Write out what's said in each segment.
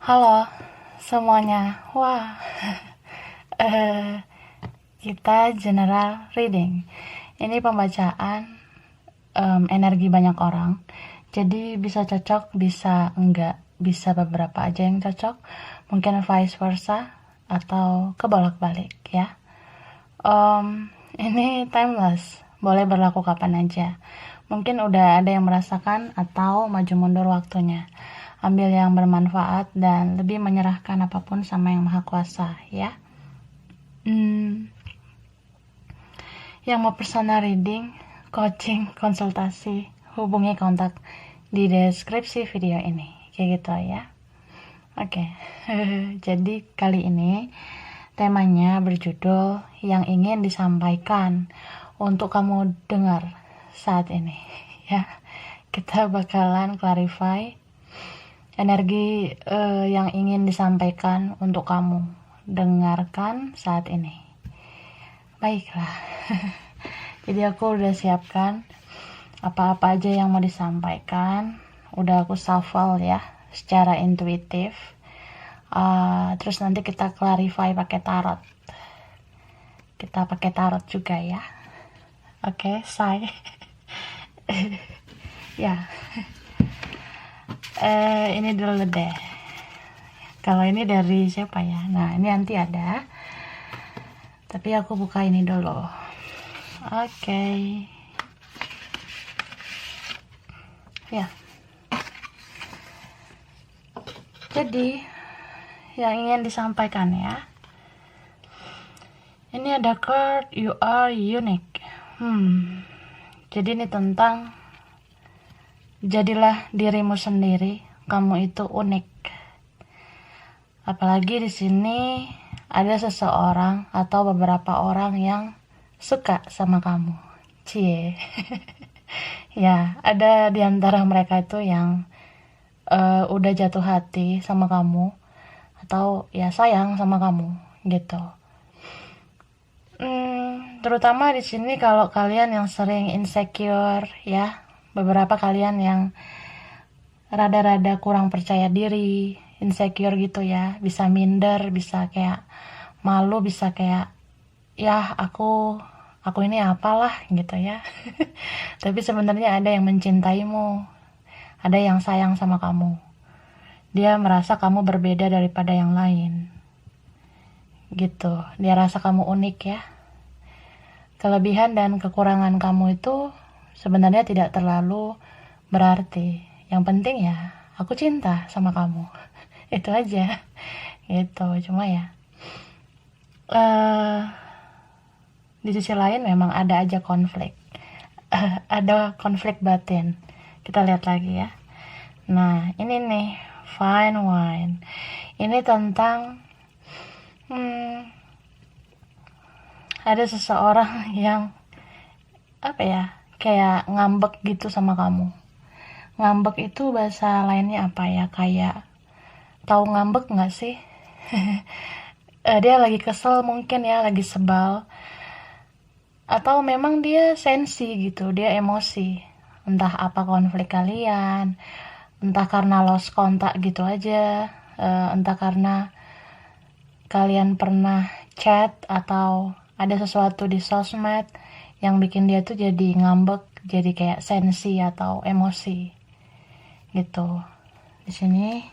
Halo semuanya. Wah, eh, kita general reading. Ini pembacaan energi banyak orang. Jadi bisa cocok, bisa enggak, bisa beberapa aja yang cocok. Mungkin vice versa atau kebolak-balik ya. Ini timeless, boleh berlaku kapan aja. Mungkin udah ada yang merasakan atau maju mundur waktunya. Ambil yang bermanfaat dan lebih menyerahkan apapun sama yang maha kuasa ya. Yang mau personal reading, coaching, konsultasi, hubungi kontak di deskripsi video ini. Kayak gitu ya. Oke. Jadi kali ini temanya berjudul yang ingin disampaikan untuk kamu dengar saat ini ya. Kita bakalan clarify energi yang ingin disampaikan untuk kamu dengarkan saat ini. Baiklah. Jadi aku udah siapkan apa-apa aja yang mau disampaikan. Udah aku shuffle ya secara intuitif. Terus nanti kita clarify pakai tarot. Kita pakai tarot juga ya. Oke, say. Ya. Ini dulu deh. Kalau ini dari siapa ya? Nah, ini nanti ada. Tapi aku buka ini dulu. Oke. Ya. Jadi, yang ingin disampaikan ya. Ini ada card you are unique. Jadi ini tentang jadilah dirimu sendiri, kamu itu unik. Apalagi di sini ada seseorang atau beberapa orang yang suka sama kamu. Cie. Ya, ada di antara mereka itu yang udah jatuh hati sama kamu atau ya sayang sama kamu gitu. Terutama di sini kalau kalian yang sering insecure ya, beberapa kalian yang rada-rada kurang percaya diri, insecure gitu ya, bisa minder, bisa kayak malu, bisa kayak ya aku ini apalah gitu ya. Tapi sebenarnya ada yang mencintaimu, ada yang sayang sama kamu. Dia merasa kamu berbeda daripada yang lain gitu. Dia rasa kamu unik ya. Kelebihan dan kekurangan kamu itu sebenarnya tidak terlalu berarti. Yang penting ya aku cinta sama kamu. Itu aja gitu. Cuma ya di sisi lain memang ada aja konflik. Ada konflik batin. Kita lihat lagi ya. Nah, ini nih fine wine. Ini tentang ada seseorang yang apa ya, kayak ngambek gitu sama kamu. Ngambek itu bahasa lainnya apa ya, kayak tahu ngambek nggak sih? Dia lagi kesel mungkin ya, lagi sebal, atau memang dia sensi gitu, dia emosi. Entah apa konflik kalian, entah karena lost kontak gitu aja, entah karena kalian pernah chat atau ada sesuatu di sosmed yang bikin dia tuh jadi ngambek, jadi kayak sensi atau emosi gitu. Di sini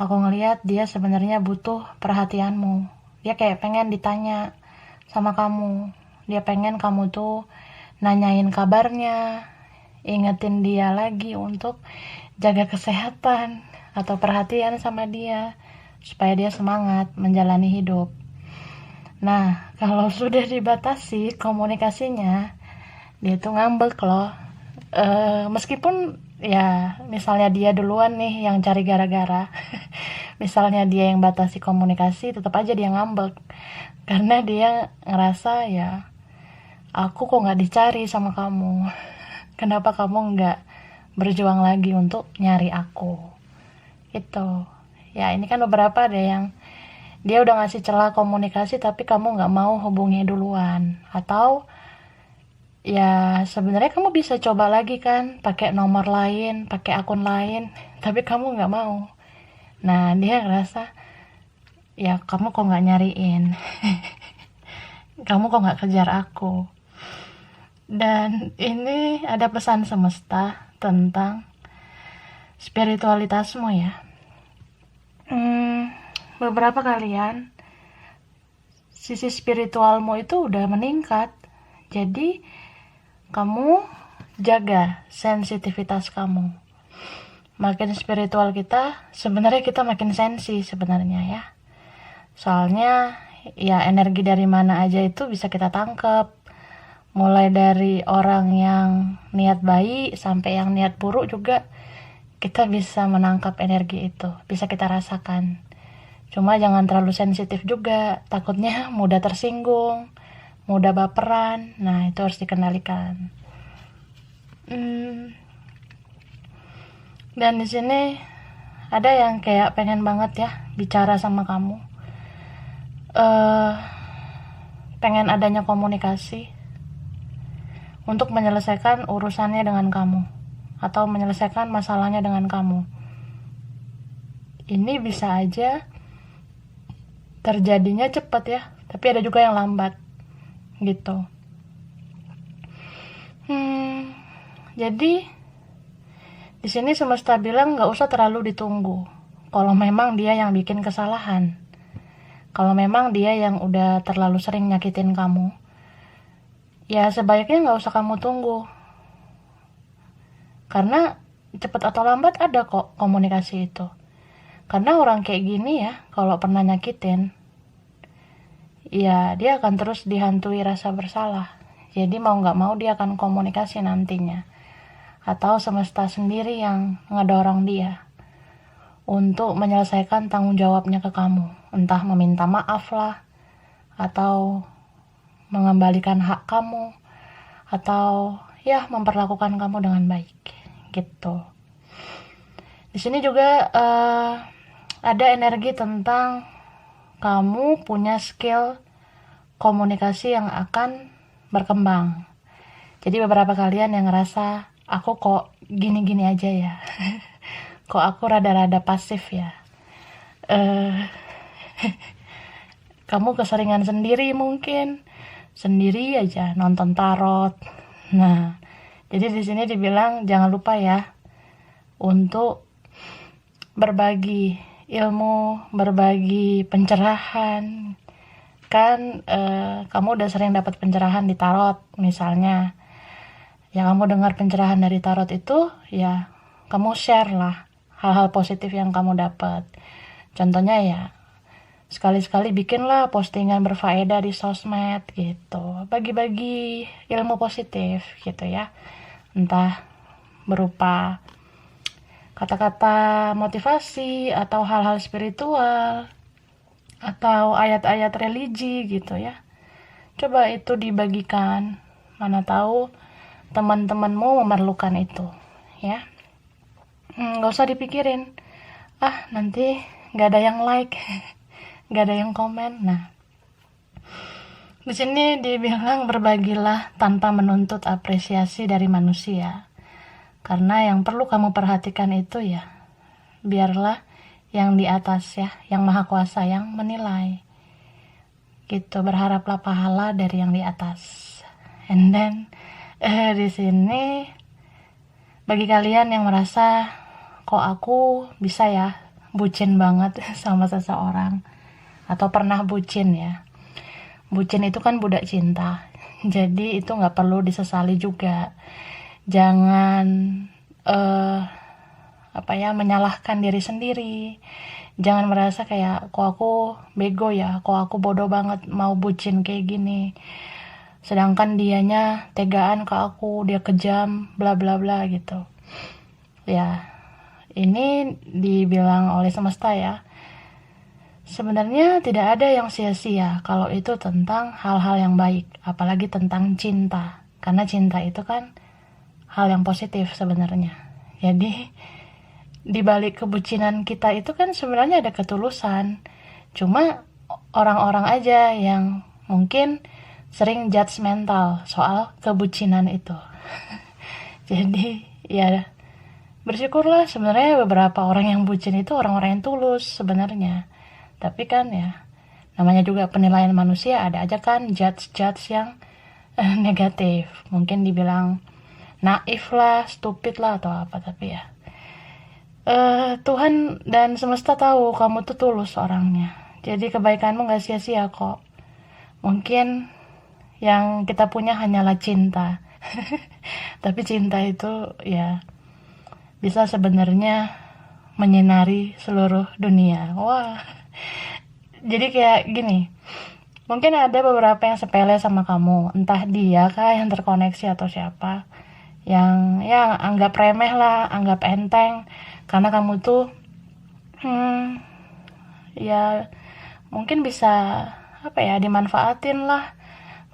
aku ngelihat dia sebenarnya butuh perhatianmu. Dia kayak pengen ditanya sama kamu. Dia pengen kamu tuh nanyain kabarnya, ingetin dia lagi untuk jaga kesehatan atau perhatian sama dia supaya dia semangat menjalani hidup. Nah, kalau sudah dibatasi komunikasinya, dia tuh ngambek loh. Meskipun ya misalnya dia duluan nih yang cari gara-gara. Misalnya dia yang batasi komunikasi, tetap aja dia ngambek. Karena dia ngerasa ya, aku kok gak dicari sama kamu. Kenapa kamu gak berjuang lagi untuk nyari aku? Itu. Ya ini kan beberapa ada yang dia udah ngasih celah komunikasi tapi kamu gak mau hubungi duluan. Atau ya sebenarnya kamu bisa coba lagi kan, pakai nomor lain, pakai akun lain, tapi kamu nggak mau. Nah, dia ngerasa, ya kamu kok nggak nyariin, kamu kok nggak kejar aku. Dan ini ada pesan semesta tentang spiritualitasmu ya. Beberapa kalian sisi spiritualmu itu udah meningkat, jadi kamu jaga sensitivitas kamu. Makin spiritual kita, sebenarnya kita makin sensi sebenarnya ya. Soalnya ya energi dari mana aja itu bisa kita tangkep. Mulai dari orang yang niat baik sampai yang niat buruk juga kita bisa menangkap energi itu, bisa kita rasakan. Cuma jangan terlalu sensitif juga, takutnya mudah tersinggung, mudah baperan. Nah, itu harus dikendalikan. Dan di sini ada yang kayak pengen banget ya bicara sama kamu. Pengen adanya komunikasi untuk menyelesaikan urusannya dengan kamu atau menyelesaikan masalahnya dengan kamu. Ini bisa aja terjadinya cepat ya, tapi ada juga yang lambat gitu. Jadi di sini semesta bilang nggak usah terlalu ditunggu. Kalau memang dia yang bikin kesalahan, kalau memang dia yang udah terlalu sering nyakitin kamu, ya sebaiknya nggak usah kamu tunggu. Karena cepat atau lambat ada kok komunikasi itu. Karena orang kayak gini ya, kalau pernah nyakitin, ya dia akan terus dihantui rasa bersalah. Jadi mau nggak mau dia akan komunikasi nantinya. Atau semesta sendiri yang ngedorong dia untuk menyelesaikan tanggung jawabnya ke kamu. Entah meminta maaf lah, atau mengembalikan hak kamu, atau ya memperlakukan kamu dengan baik gitu. Di sini juga ada energi tentang kamu punya skill komunikasi yang akan berkembang. Jadi beberapa kalian yang ngerasa aku kok gini-gini aja ya, kok aku rada-rada pasif ya. Kamu keseringan sendiri mungkin, sendiri aja nonton tarot. Nah, jadi di sini dibilang jangan lupa ya untuk berbagi ilmu, berbagi pencerahan. Kan kamu udah sering dapat pencerahan di tarot misalnya. Ya kamu dengar pencerahan dari tarot itu, ya kamu share lah hal-hal positif yang kamu dapat. Contohnya ya sekali-sekali bikinlah postingan berfaedah di sosmed gitu, bagi-bagi ilmu positif gitu ya, entah berupa kata-kata motivasi atau hal-hal spiritual atau ayat-ayat religi gitu ya. Coba itu dibagikan, mana tahu teman-temanmu memerlukan itu ya. Gak usah dipikirin, nanti gak ada yang like, gak ada yang komen. Nah, di sini dibilang berbagilah tanpa menuntut apresiasi dari manusia. Karena yang perlu kamu perhatikan itu ya, biarlah yang di atas ya, yang maha kuasa yang menilai. Gitu, berharaplah pahala dari yang di atas. And then di sini bagi kalian yang merasa kok aku bisa ya bucin banget sama seseorang atau pernah bucin ya. Bucin itu kan budak cinta. Jadi itu nggak perlu disesali juga. Jangan menyalahkan diri sendiri. Jangan merasa kayak kok aku bego ya, kok aku bodoh banget mau bucin kayak gini. Sedangkan dianya tegaan ke aku, dia kejam, bla bla bla gitu. Ya, ini dibilang oleh semesta ya. Sebenarnya tidak ada yang sia-sia kalau itu tentang hal-hal yang baik, apalagi tentang cinta. Karena cinta itu kan hal yang positif sebenarnya. Jadi di balik kebucinan kita itu kan sebenarnya ada ketulusan. Cuma orang-orang aja yang mungkin sering judgmental soal kebucinan itu. Jadi ya Bersyukurlah, sebenarnya beberapa orang yang bucin itu orang-orang yang tulus sebenarnya. Tapi kan ya, namanya juga penilaian manusia, ada aja kan judge-judge yang negatif. Mungkin dibilang naif lah, stupid lah atau apa, tapi ya Tuhan dan semesta tahu kamu tuh tulus orangnya. Jadi kebaikanmu gak sia-sia kok. Mungkin yang kita punya hanyalah cinta. Tapi cinta itu ya bisa sebenarnya menyinari seluruh dunia. Wah, jadi kayak gini, mungkin ada beberapa yang sepele sama kamu, entah dia kah yang terkoneksi atau siapa, yang ya anggap remeh lah, anggap enteng, karena kamu tuh ya mungkin bisa apa ya, dimanfaatin lah.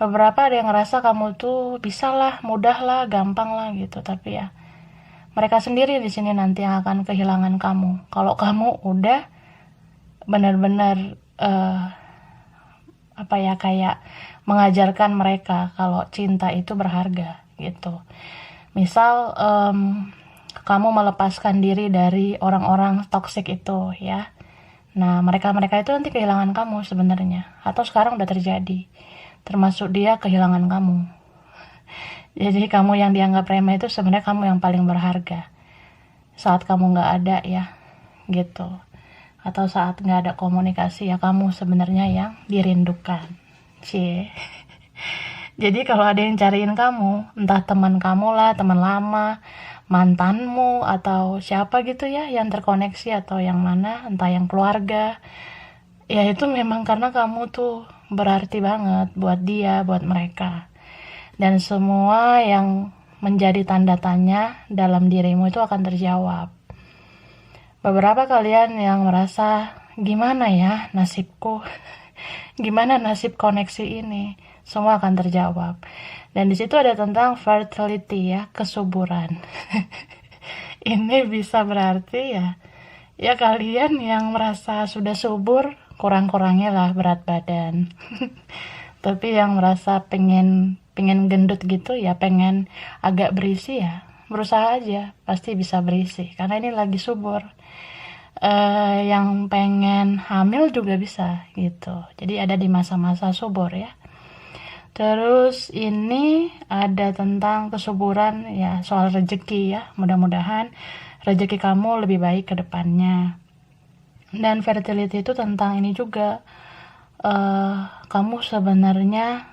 Beberapa ada yang ngerasa kamu tuh bisa lah, mudah lah, gampang lah gitu, tapi ya mereka sendiri di sini nanti yang akan kehilangan kamu. Kalau kamu udah benar-benar apa ya, kayak mengajarkan mereka kalau cinta itu berharga gitu. Misal kamu melepaskan diri dari orang-orang toksik itu ya. Nah, mereka-mereka itu nanti kehilangan kamu sebenarnya, atau sekarang udah terjadi. Termasuk dia kehilangan kamu. Jadi kamu yang dianggap remeh itu sebenarnya kamu yang paling berharga. Saat kamu nggak ada ya, gitu. Atau saat nggak ada komunikasi ya, kamu sebenarnya yang dirindukan. Cie. Jadi kalau ada yang cariin kamu, entah teman kamu lah, teman lama, mantanmu, atau siapa gitu ya yang terkoneksi, atau yang mana, entah yang keluarga, ya itu memang karena kamu tuh berarti banget buat dia, buat mereka. Dan semua yang menjadi tanda tanya dalam dirimu itu akan terjawab. Beberapa kalian yang merasa, gimana ya nasibku, gimana nasib koneksi ini, semua akan terjawab. Dan di situ ada tentang fertility ya, kesuburan. Ini bisa berarti ya kalian yang merasa sudah subur, kurang-kurangnya lah berat badan. Tapi yang merasa pengen gendut gitu ya, pengen agak berisi ya, berusaha aja, pasti bisa berisi karena ini lagi subur. Yang pengen hamil juga bisa gitu, jadi ada di masa-masa subur ya. Terus ini ada tentang kesuburan ya, soal rezeki ya, mudah-mudahan rezeki kamu lebih baik ke depannya. Dan fertility itu tentang ini juga, kamu sebenarnya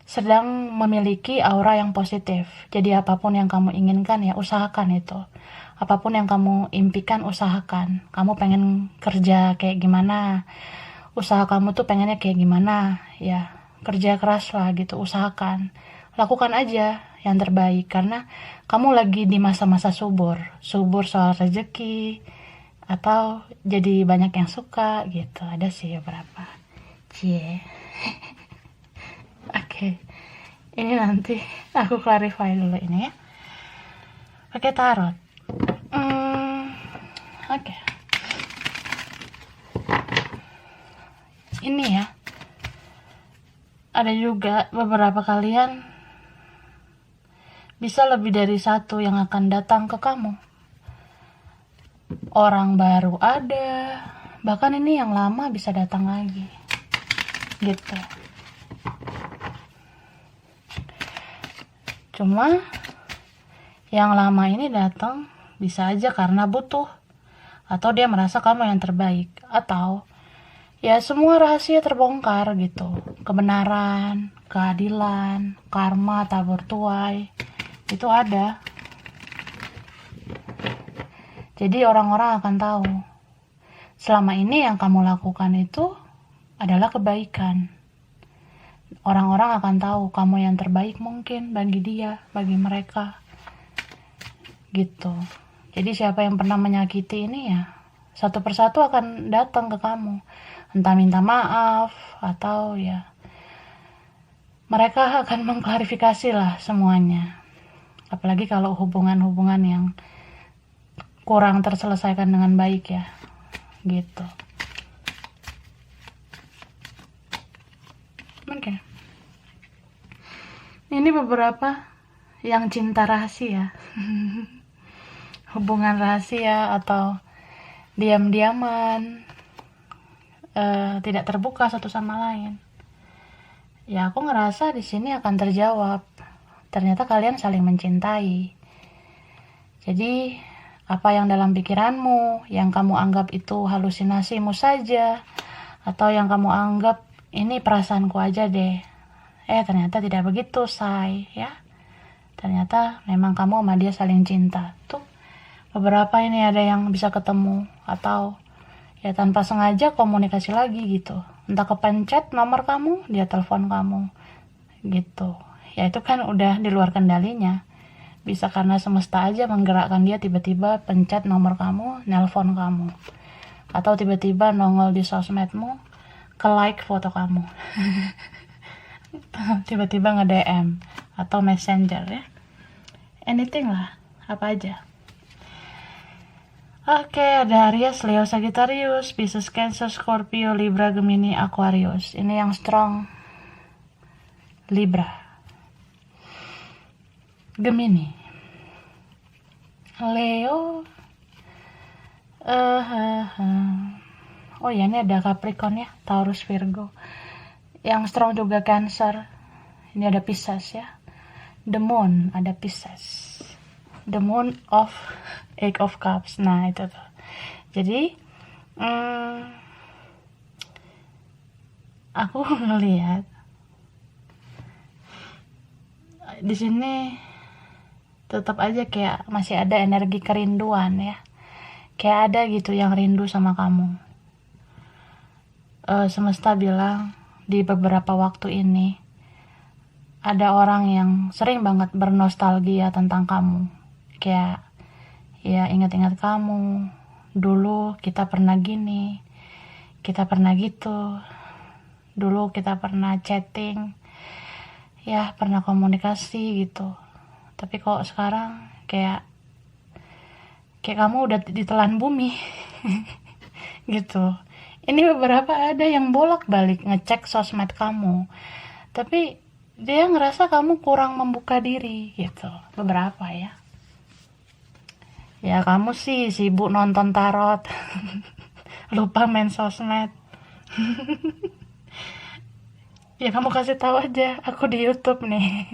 sedang memiliki aura yang positif. Jadi apapun yang kamu inginkan ya usahakan itu. Apapun yang kamu impikan usahakan. Kamu pengen kerja kayak gimana, usaha kamu tuh pengennya kayak gimana ya, kerja keras lah gitu, usahakan. Lakukan aja yang terbaik karena kamu lagi di masa-masa subur soal rezeki, atau jadi banyak yang suka gitu. Ada sih beberapa. Cie. Oke, ini nanti aku clarify dulu ini ya, pakai tarot. Oke. Ini ya, ada juga beberapa kalian bisa lebih dari satu yang akan datang ke kamu. Orang baru ada, bahkan ini yang lama bisa datang lagi gitu. Cuma yang lama ini datang bisa aja karena butuh, atau dia merasa kamu yang terbaik, atau ya semua rahasia terbongkar gitu. Kebenaran, keadilan, karma tabur tuai itu ada. Jadi orang-orang akan tahu selama ini yang kamu lakukan itu adalah kebaikan. Orang-orang akan tahu kamu yang terbaik mungkin bagi dia, bagi mereka gitu. Jadi siapa yang pernah menyakiti ini ya satu persatu akan datang ke kamu, entah minta maaf atau ya mereka akan mengklarifikasi lah semuanya. Apalagi kalau hubungan-hubungan yang kurang terselesaikan dengan baik ya gitu. Oke. Ini beberapa yang cinta rahasia. hubungan rahasia atau diam-diaman, tidak terbuka satu sama lain. Ya aku ngerasa di sini akan terjawab. Ternyata kalian saling mencintai. Jadi apa yang dalam pikiranmu, yang kamu anggap itu halusinasimu saja, atau yang kamu anggap ini perasaanku aja deh. Ternyata tidak begitu, say, ya. Ternyata memang kamu sama dia saling cinta. Tuh, beberapa ini ada yang bisa ketemu, atau ya tanpa sengaja komunikasi lagi gitu. Entah kepencet nomor kamu, dia telepon kamu, gitu. Ya itu kan udah di luar kendalinya. Bisa karena semesta aja menggerakkan dia tiba-tiba pencet nomor kamu, nelpon kamu. Atau tiba-tiba nongol di sosmedmu, ke-like foto kamu. Tiba-tiba nge-DM atau messenger ya. Anything lah, apa aja. Oke, ada Aries, Leo, Sagittarius, Pisces, Cancer, Scorpio, Libra, Gemini, Aquarius. Ini yang strong. Libra. Gemini. Leo. Oh ya, ini ada Capricorn ya, Taurus, Virgo. Yang strong juga Cancer. Ini ada Pisces ya. The Moon ada Pisces. The Moon of Eight of Cups. Nah itu tuh. Jadi aku ngelihat di sini tetap aja kayak masih ada energi kerinduan ya. Kayak ada gitu yang rindu sama kamu. Semesta bilang di beberapa waktu ini ada orang yang sering banget bernostalgia tentang kamu. Kayak ya ingat-ingat kamu. Dulu kita pernah gini, kita pernah gitu. Dulu kita pernah chatting, ya pernah komunikasi gitu. Tapi kok sekarang kayak kamu udah ditelan bumi. Gitu. Ini beberapa ada yang bolak-balik ngecek sosmed kamu, tapi dia ngerasa kamu kurang membuka diri gitu. Beberapa ya. Ya kamu sih sibuk nonton tarot. Lupa main sosmed. Ya kamu kasih tahu aja, aku di YouTube nih.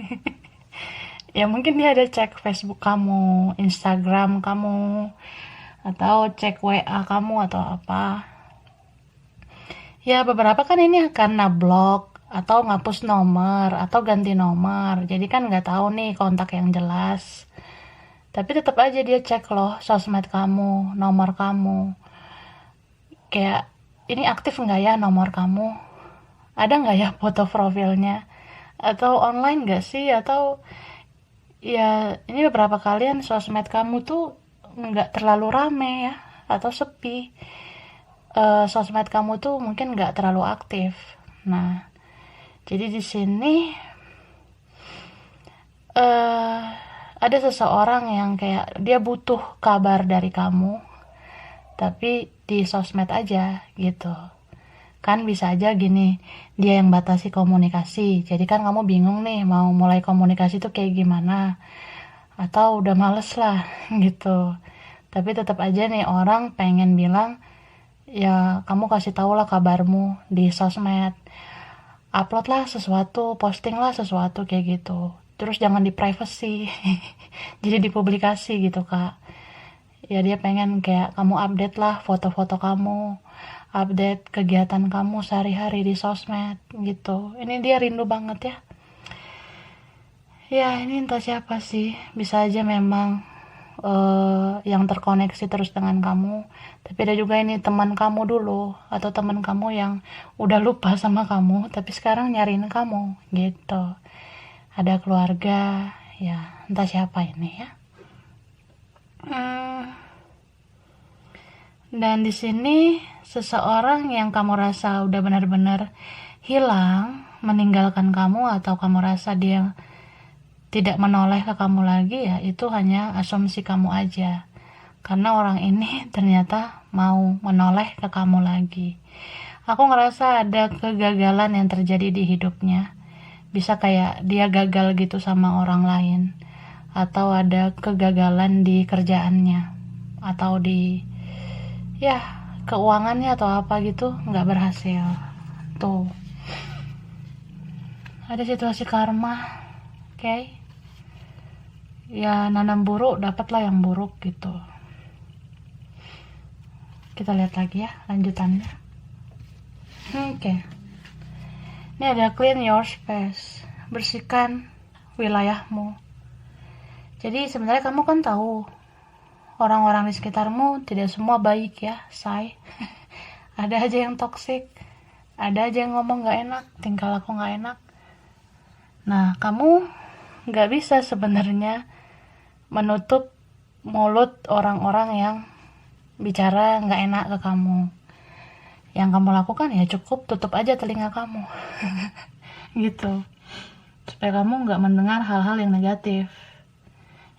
Ya mungkin dia ada cek Facebook kamu, Instagram kamu, atau cek WA kamu atau apa. Ya beberapa kan ini karena blok atau ngapus nomor atau ganti nomor, jadi kan nggak tahu nih kontak yang jelas. Tapi tetap aja dia cek loh sosmed kamu, nomor kamu. Kayak ini aktif nggak ya nomor kamu? Ada nggak ya foto profilnya? Atau online nggak sih? Atau ya ini beberapa kalian sosmed kamu tuh nggak terlalu rame ya, atau sepi. Sosmed kamu tuh mungkin nggak terlalu aktif. Nah, jadi di sini ada seseorang yang kayak dia butuh kabar dari kamu, tapi di sosmed aja gitu. Kan bisa aja gini, dia yang batasi komunikasi. Jadi kan kamu bingung nih mau mulai komunikasi tuh kayak gimana. Atau udah males lah gitu. Tapi tetap aja nih orang pengen bilang, ya kamu kasih tau lah kabarmu di sosmed, upload lah sesuatu, posting lah sesuatu kayak gitu. Terus jangan di privacy. Jadi dipublikasi gitu kak. Ya dia pengen kayak kamu update lah foto-foto kamu, update kegiatan kamu sehari-hari di sosmed gitu. Ini dia rindu banget ya. Ya ini entah siapa sih, bisa aja memang yang terkoneksi terus dengan kamu, tapi ada juga ini teman kamu dulu atau teman kamu yang udah lupa sama kamu tapi sekarang nyariin kamu gitu. Ada keluarga ya, entah siapa ini ya. Dan di sini seseorang yang kamu rasa udah benar-benar hilang, meninggalkan kamu, atau kamu rasa dia tidak menoleh ke kamu lagi, ya itu hanya asumsi kamu aja. Karena orang ini ternyata mau menoleh ke kamu lagi. Aku ngerasa ada kegagalan yang terjadi di hidupnya. Bisa kayak dia gagal gitu sama orang lain. Atau ada kegagalan di kerjaannya. atau di ya keuangannya atau apa gitu nggak berhasil. Tuh, ada situasi karma. Oke, ya nanam buruk dapatlah yang buruk gitu. Kita lihat lagi ya lanjutannya. Oke, ini ada clean your space, bersihkan wilayahmu. Jadi sebenarnya kamu kan tahu orang-orang di sekitarmu tidak semua baik ya, say. Ada aja yang toksik, ada aja yang ngomong gak enak, tingkah laku gak enak. Nah, kamu gak bisa sebenarnya menutup mulut orang-orang yang bicara gak enak ke kamu. Yang kamu lakukan ya cukup tutup aja telinga kamu. Gitu, supaya kamu gak mendengar hal-hal yang negatif.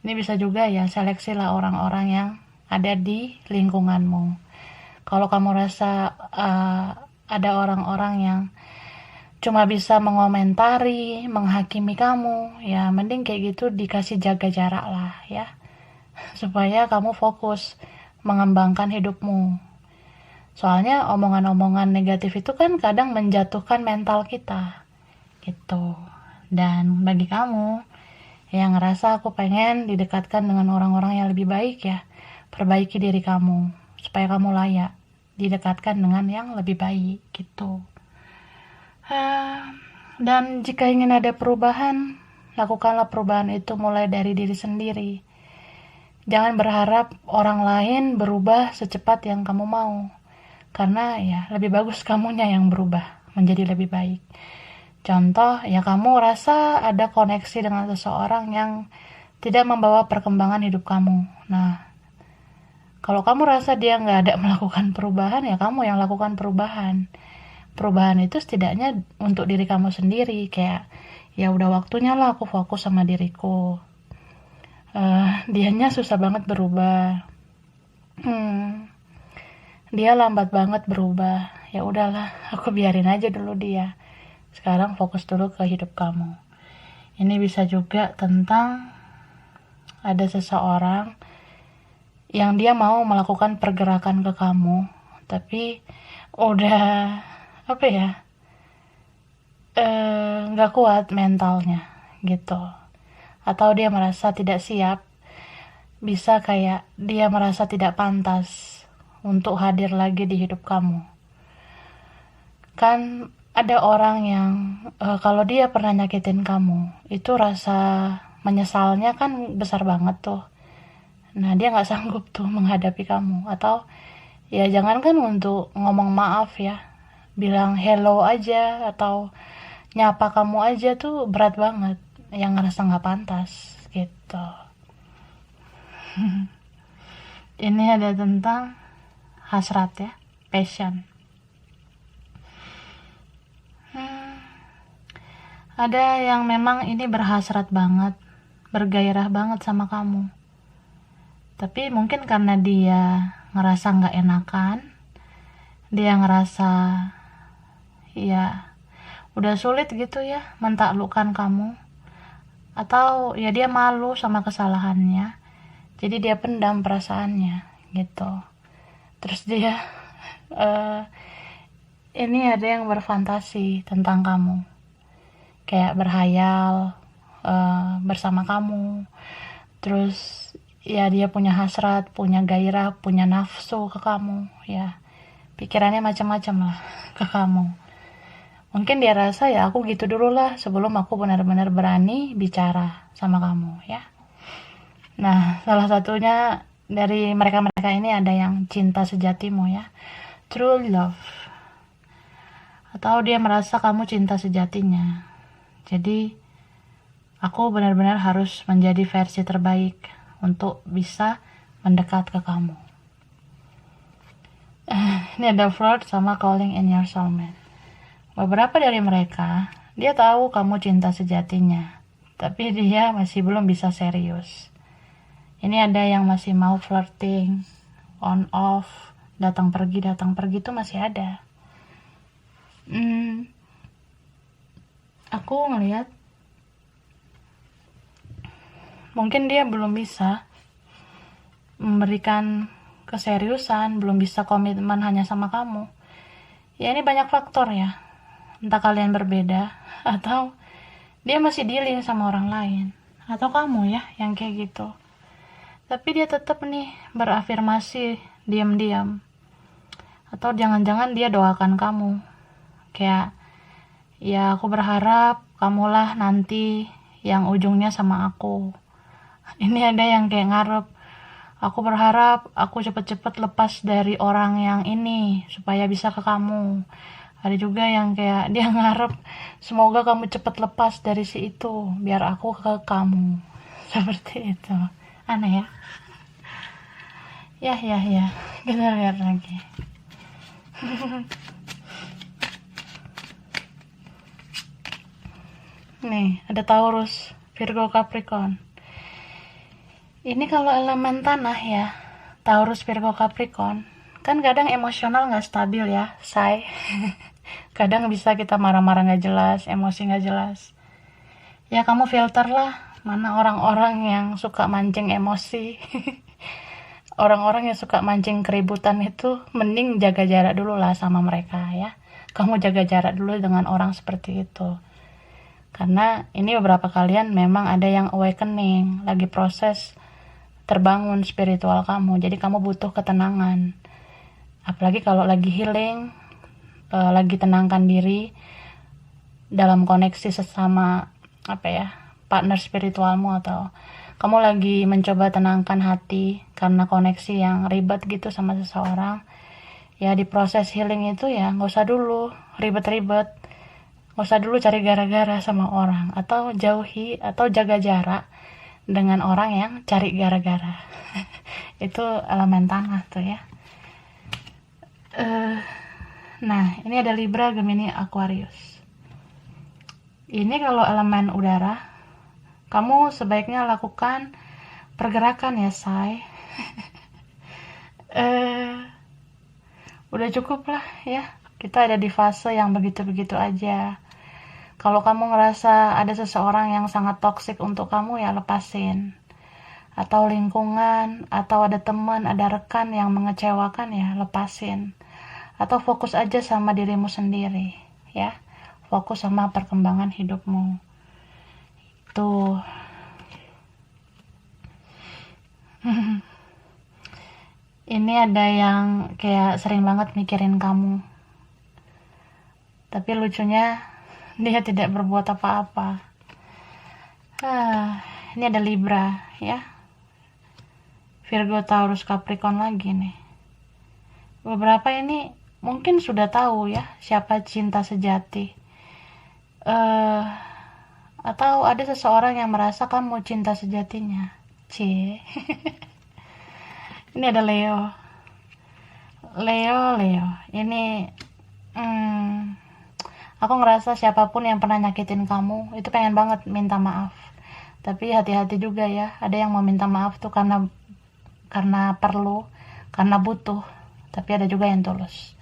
Ini bisa juga ya, seleksi lah orang-orang yang ada di lingkunganmu. Kalau kamu rasa ada orang-orang yang cuma bisa mengomentari, menghakimi kamu, ya mending kayak gitu dikasih jaga jarak lah ya. Supaya kamu fokus mengembangkan hidupmu. Soalnya omongan-omongan negatif itu kan kadang menjatuhkan mental kita. Gitu. Dan bagi kamu yang ngerasa aku pengen didekatkan dengan orang-orang yang lebih baik ya, perbaiki diri kamu supaya kamu layak didekatkan dengan yang lebih baik gitu. Dan jika ingin ada perubahan, lakukanlah perubahan itu mulai dari diri sendiri. Jangan berharap orang lain berubah secepat yang kamu mau, karena ya lebih bagus kamunya yang berubah menjadi lebih baik. Contoh, ya kamu rasa ada koneksi dengan seseorang yang tidak membawa perkembangan hidup kamu. Nah, kalau kamu rasa dia nggak ada melakukan perubahan, ya kamu yang lakukan perubahan. Perubahan itu setidaknya untuk diri kamu sendiri. Kayak, ya udah waktunya lah aku fokus sama diriku. Dianya susah banget berubah. Dia lambat banget berubah. Ya udahlah, aku biarin aja dulu dia. Sekarang fokus dulu ke hidup kamu. Ini bisa juga tentang ada seseorang yang dia mau melakukan pergerakan ke kamu, tapi udah apa ya, nggak kuat mentalnya gitu. Atau dia merasa tidak siap, bisa kayak dia merasa tidak pantas untuk hadir lagi di hidup kamu. Kan ada orang yang kalau dia pernah nyakitin kamu, itu rasa menyesalnya kan besar banget tuh. Nah, dia nggak sanggup tuh menghadapi kamu. Atau ya jangankan untuk ngomong maaf ya, bilang hello aja atau nyapa kamu aja tuh berat banget, yang ngerasa nggak pantas gitu. Ini ada tentang hasrat ya, passion. Ada yang memang ini berhasrat banget, bergairah banget sama kamu. Tapi mungkin karena dia ngerasa nggak enakan, dia ngerasa ya udah sulit gitu ya mentaklukkan kamu. Atau ya dia malu sama kesalahannya, jadi dia pendam perasaannya gitu. Terus dia ini ada yang berfantasi tentang kamu, kayak berhayal bersama kamu. Terus ya dia punya hasrat, punya gairah, punya nafsu ke kamu ya. Pikirannya macam-macam lah ke kamu. Mungkin dia rasa ya aku gitu dulu lah sebelum aku benar-benar berani bicara sama kamu ya. Nah, salah satunya dari mereka-mereka ini ada yang cinta sejatimu ya, true love. Atau dia merasa kamu cinta sejatinya. Jadi aku benar-benar harus menjadi versi terbaik untuk bisa mendekat ke kamu. Ini ada flirt sama calling in your soulmate. Beberapa dari mereka, dia tahu kamu cinta sejatinya, tapi dia masih belum bisa serius. Ini ada yang masih mau flirting, on off, datang pergi itu masih ada. Aku ngelihat mungkin dia belum bisa memberikan keseriusan, belum bisa komitmen hanya sama kamu. Ya ini banyak faktor ya. Entah kalian berbeda, atau dia masih dealing sama orang lain, atau kamu ya yang kayak gitu. Tapi dia tetap nih berafirmasi diam-diam. Atau jangan-jangan dia doakan kamu. Kayak, ya aku berharap kamulah nanti yang ujungnya sama aku. Ini ada yang kayak ngarep, aku berharap aku cepet-cepet lepas dari orang yang ini supaya bisa ke kamu. Ada juga yang kayak dia ngarep, semoga kamu cepet lepas dari si itu biar aku ke kamu. Seperti itu. Aneh ya. Ya, kita lihat lagi. Nih ada Taurus, Virgo, Capricorn. Ini kalau elemen tanah ya, Taurus, Virgo, Capricorn, kan kadang emosional nggak stabil ya, say. Kadang bisa kita marah-marah nggak jelas, emosi nggak jelas. Ya kamu filter lah, mana orang-orang yang suka mancing emosi. Orang-orang yang suka mancing keributan itu, mending jaga jarak dulu lah sama mereka ya. Kamu jaga jarak dulu dengan orang seperti itu. Karena ini beberapa kalian memang ada yang awakening, lagi proses terbangun spiritual kamu, jadi kamu butuh ketenangan. Apalagi kalau lagi healing, lagi tenangkan diri dalam koneksi sesama partner spiritualmu, atau kamu lagi mencoba tenangkan hati karena koneksi yang ribet gitu sama seseorang. Ya di proses healing itu ya nggak usah dulu ribet-ribet, nggak usah dulu cari gara-gara sama orang, atau jauhi atau jaga jarak dengan orang yang cari gara-gara. Itu elemen tanah tuh ya. Nah ini ada Libra, Gemini, Aquarius. Ini kalau elemen udara, kamu sebaiknya lakukan pergerakan ya, say. Udah cukup lah ya, kita ada di fase yang begitu-begitu aja. Kalau kamu ngerasa ada seseorang yang sangat toksik untuk kamu, ya lepasin. Atau lingkungan, atau ada teman, ada rekan yang mengecewakan, ya lepasin. Atau fokus aja sama dirimu sendiri ya, fokus sama perkembangan hidupmu. Tuh. Ini ada yang kayak sering banget mikirin kamu, tapi lucunya dia tidak berbuat apa-apa. Ini ada Libra ya, Virgo, Taurus, Capricorn lagi nih. Beberapa ini mungkin sudah tahu ya siapa cinta sejati, atau ada seseorang yang merasa kamu cinta sejatinya. Ini ada Leo. Ini aku ngerasa siapapun yang pernah nyakitin kamu itu pengen banget minta maaf, tapi hati-hati juga ya, ada yang mau minta maaf tuh karena perlu, karena butuh, tapi ada juga yang tulus.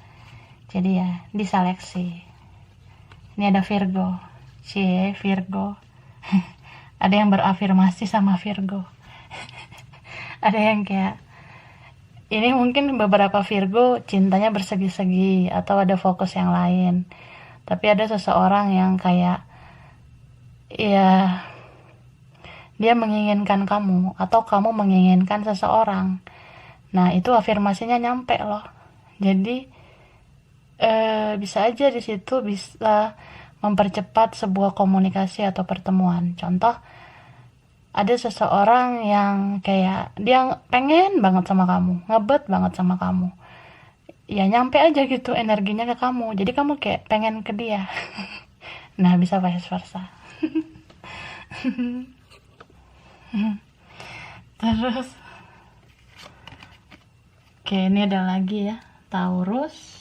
Jadi ya diseleksi. Ini ada Virgo. Virgo. Ada yang berafirmasi sama Virgo. Ada yang kayak, ini mungkin beberapa Virgo cintanya bersegi-segi atau ada fokus yang lain. Tapi ada seseorang yang kayak, ya dia menginginkan kamu atau kamu menginginkan seseorang. Nah itu afirmasinya nyampe loh. Jadi bisa aja di situ bisa mempercepat sebuah komunikasi atau pertemuan. Contoh, ada seseorang yang kayak dia pengen banget sama kamu, ngebet banget sama kamu, ya nyampe aja gitu energinya ke kamu, jadi kamu kayak pengen ke dia. Nah bisa vice versa. Terus oke, ini ada lagi ya, Taurus.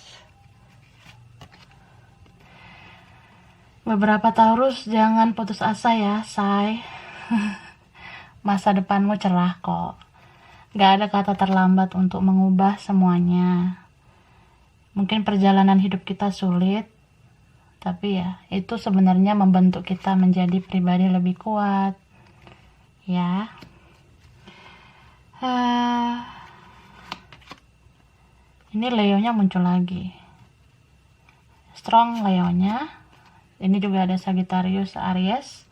Beberapa Taurus, jangan putus asa ya, say. Masa depanmu cerah kok. Gak ada kata terlambat untuk mengubah semuanya. Mungkin perjalanan hidup kita sulit, tapi ya itu sebenarnya membentuk kita menjadi pribadi lebih kuat. Ya. Eh, ini Leo-nya muncul lagi. Strong Leo-nya. Ini juga ada Sagittarius, Aries,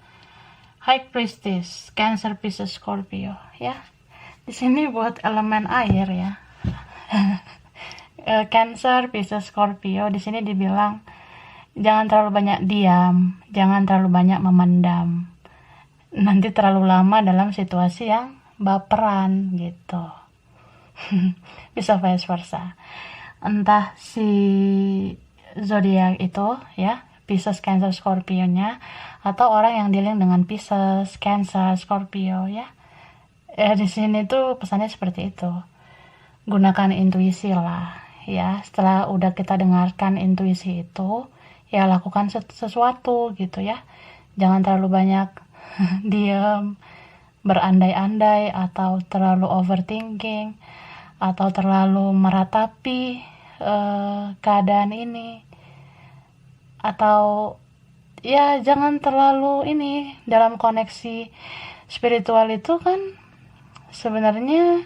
High Priestess, Cancer, Pisces, Scorpio ya. Di sini buat elemen air ya. Cancer, Pisces, Scorpio di sini dibilang jangan terlalu banyak diam, jangan terlalu banyak memendam. Nanti terlalu lama dalam situasi yang baperan gitu. Bisa vice versa. Entah si zodiak itu ya, Pisces, Cancer, Scorpio-nya, atau orang yang dealing dengan Pisces, Cancer, Scorpio ya. Di sini tuh pesannya seperti itu. Gunakan intuisi lah ya. Setelah udah kita dengarkan intuisi itu, ya lakukan sesuatu gitu ya. Jangan terlalu banyak diam, berandai-andai, atau terlalu overthinking, atau terlalu meratapi keadaan ini, atau ya jangan terlalu ini. Dalam koneksi spiritual itu kan sebenarnya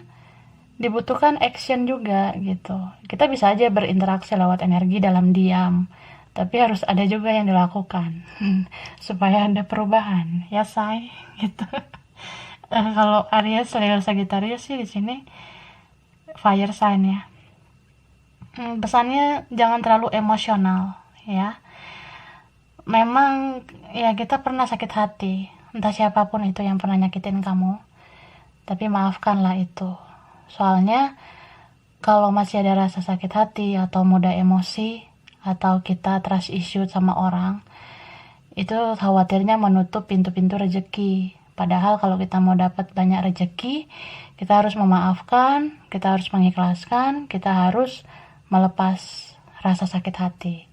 dibutuhkan action juga gitu. Kita bisa aja berinteraksi lewat energi dalam diam, tapi harus ada juga yang dilakukan supaya ada perubahan ya say gitu. Kalau Aries, Leo, Sagittarius sih di sini fire sign ya. Pesannya jangan terlalu emosional ya. Memang ya kita pernah sakit hati, entah siapapun itu yang pernah nyakitin kamu, tapi maafkanlah itu. Soalnya kalau masih ada rasa sakit hati atau mudah emosi, atau kita trust issue sama orang, itu khawatirnya menutup pintu-pintu rezeki. Padahal kalau kita mau dapat banyak rezeki, kita harus memaafkan, kita harus mengikhlaskan, kita harus melepas rasa sakit hati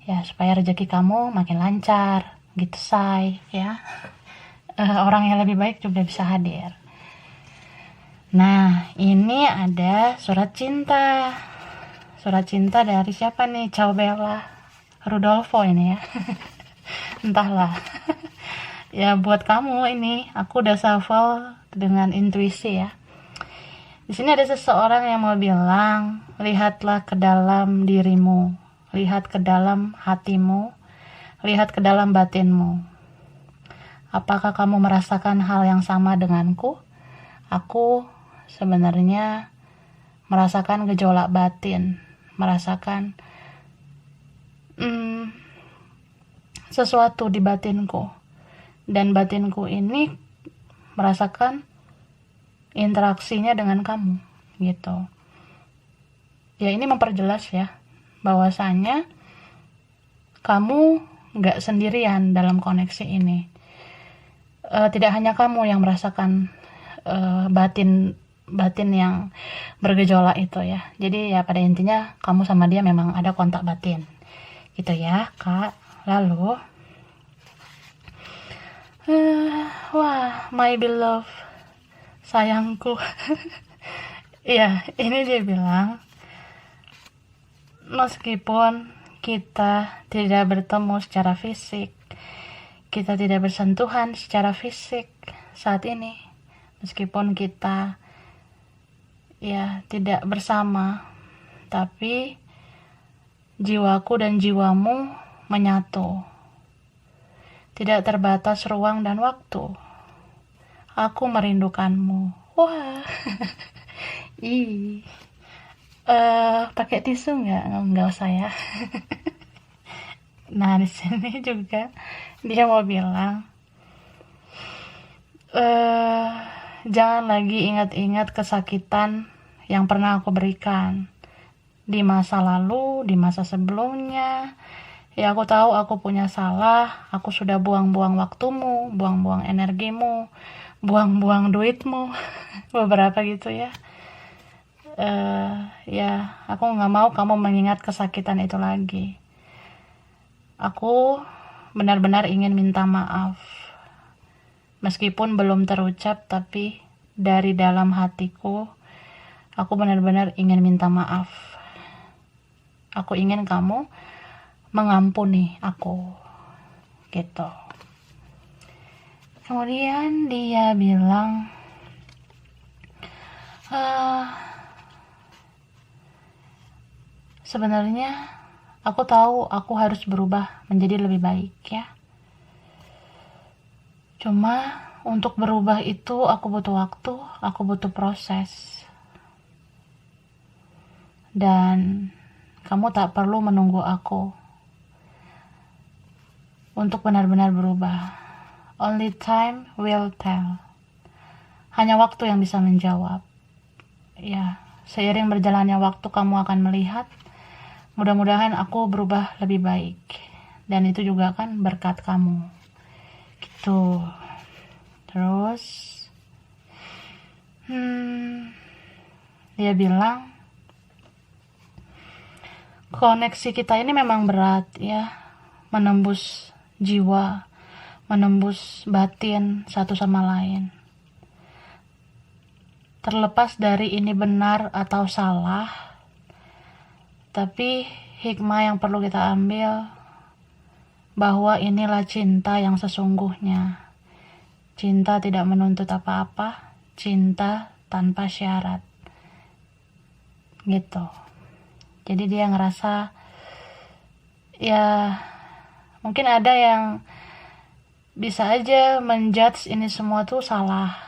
ya, supaya rezeki kamu makin lancar gitu say ya. Orang yang lebih baik juga bisa hadir. Nah, ini ada surat cinta. Surat cinta dari siapa nih? Ciao Bella, Rudolfo ini ya. Entahlah. Ya buat kamu ini, aku udah shuffle dengan intuisi ya. Di sini ada seseorang yang mau bilang, lihatlah ke dalam dirimu, lihat ke dalam hatimu, lihat ke dalam batinmu. Apakah kamu merasakan hal yang sama denganku? Aku sebenarnya merasakan gejolak batin, merasakan sesuatu di batinku, dan batinku ini merasakan interaksinya dengan kamu gitu ya. Ini memperjelas ya bahwasanya kamu nggak sendirian dalam koneksi ini. Tidak hanya kamu yang merasakan batin yang bergejolak itu ya. Jadi ya pada intinya kamu sama dia memang ada kontak batin gitu ya kak. Lalu wah, my beloved, sayangku. Iya, ini dia bilang, meskipun kita tidak bertemu secara fisik, kita tidak bersentuhan secara fisik saat ini, meskipun kita ya tidak bersama, tapi jiwaku dan jiwamu menyatu, tidak terbatas ruang dan waktu. Aku merindukanmu. Wah. Ih. Pakai tisu nggak usah ya. Nah, di sini juga dia mau bilang, jangan lagi ingat-ingat kesakitan yang pernah aku berikan di masa lalu, di masa sebelumnya. Ya aku tahu aku punya salah, aku sudah buang-buang waktumu, buang-buang energimu, buang-buang duitmu, beberapa gitu ya. Ya aku nggak mau kamu mengingat kesakitan itu lagi. Aku benar-benar ingin minta maaf, meskipun belum terucap, tapi dari dalam hatiku aku benar-benar ingin minta maaf. Aku ingin kamu mengampuni aku gitu. Kemudian dia bilang, Eh, Sebenarnya aku tahu aku harus berubah menjadi lebih baik ya. Cuma untuk berubah itu aku butuh waktu, aku butuh proses. Dan kamu tak perlu menunggu aku untuk benar-benar berubah. Only time will tell. Hanya waktu yang bisa menjawab. Ya, seiring berjalannya waktu kamu akan melihat, mudah-mudahan aku berubah lebih baik. Dan itu juga kan berkat kamu. Gitu. Terus, dia bilang, koneksi kita ini memang berat ya. Menembus jiwa, menembus batin satu sama lain. Terlepas dari ini benar atau salah, tapi hikmah yang perlu kita ambil bahwa inilah cinta yang sesungguhnya. Cinta tidak menuntut apa-apa, cinta tanpa syarat. Gitu. Jadi dia ngerasa ya mungkin ada yang bisa aja menjudge ini semua tuh salah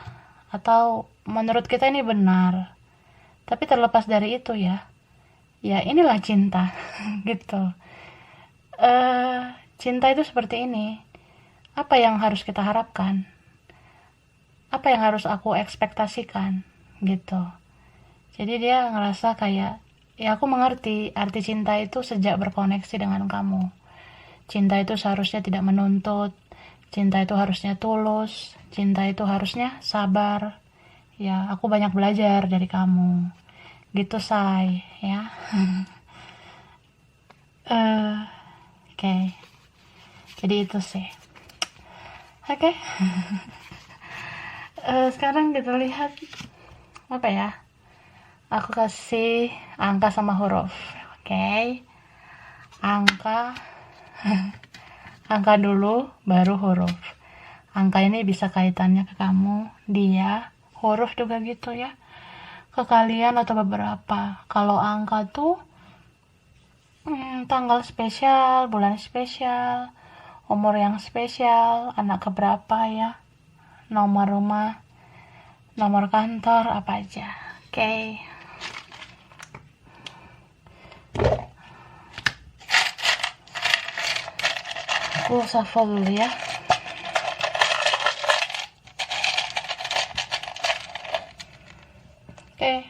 atau menurut kita ini benar. Tapi terlepas dari itu ya inilah cinta. Gitu. Cinta itu seperti ini. Apa yang harus kita harapkan? Apa yang harus aku ekspektasikan? Gitu. Jadi dia ngerasa kayak, ya aku mengerti arti cinta itu sejak berkoneksi dengan kamu. Cinta itu seharusnya tidak menuntut. Cinta itu harusnya tulus. Cinta itu harusnya sabar. Ya, aku banyak belajar dari kamu. Gitu, say. Ya. Oke. Jadi itu sih. Oke. Sekarang kita lihat apa ya? Aku kasih angka sama huruf. Oke. Angka dulu baru huruf. Angka ini bisa kaitannya ke kamu, dia, huruf juga gitu ya. Ke kalian atau beberapa. Kalau angka tuh tanggal spesial, bulan spesial, umur yang spesial, anak keberapa ya, nomor rumah, nomor kantor, apa aja. Oke. Aku shuffle dulu ya. Oke.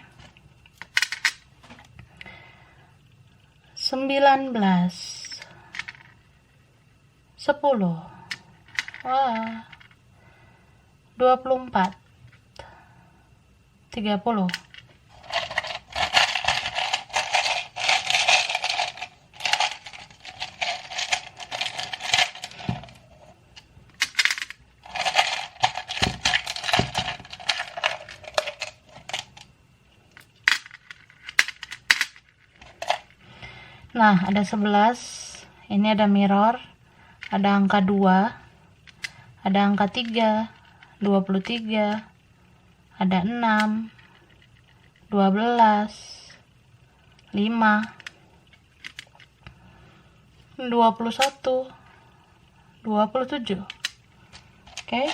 19 10 wah 24 30 Nah, ada 11. Ini ada mirror. Ada angka 2. Ada angka 3. 23. Ada 6. 12. 5. 21. 27. Oke.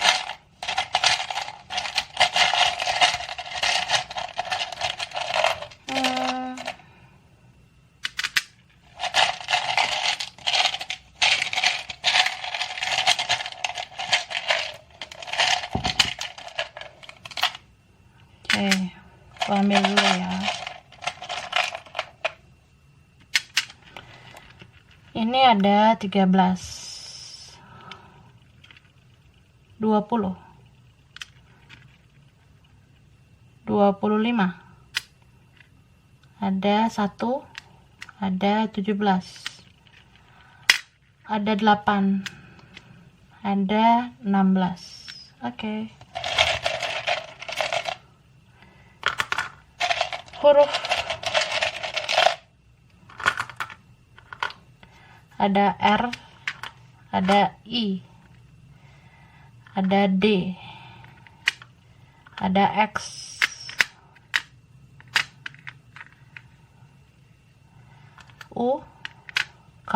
Aku ambil dulu ya. Ini ada 13, 20, 25, ada 1, ada 17, ada 8, ada 16. Oke. Huruf ada R, ada I, ada D, ada X, U K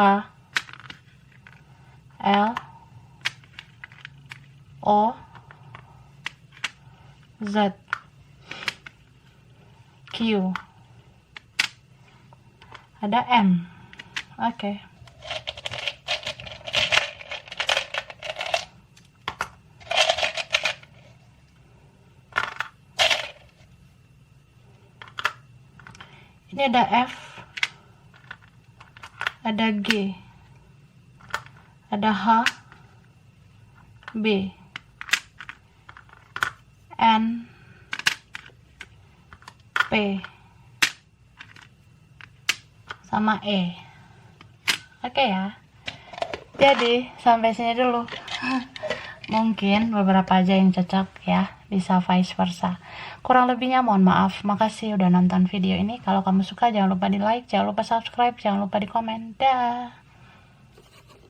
L O Z Q, ada M. Oke. Ini ada F, ada G, ada H, B, N, P, sama E. Oke ya. Jadi sampai sini dulu. Mungkin beberapa aja yang cocok ya, bisa vice versa. Kurang lebihnya mohon maaf. Makasih udah nonton video ini. Kalau kamu suka jangan lupa di like, jangan lupa subscribe, jangan lupa di komen. Dah.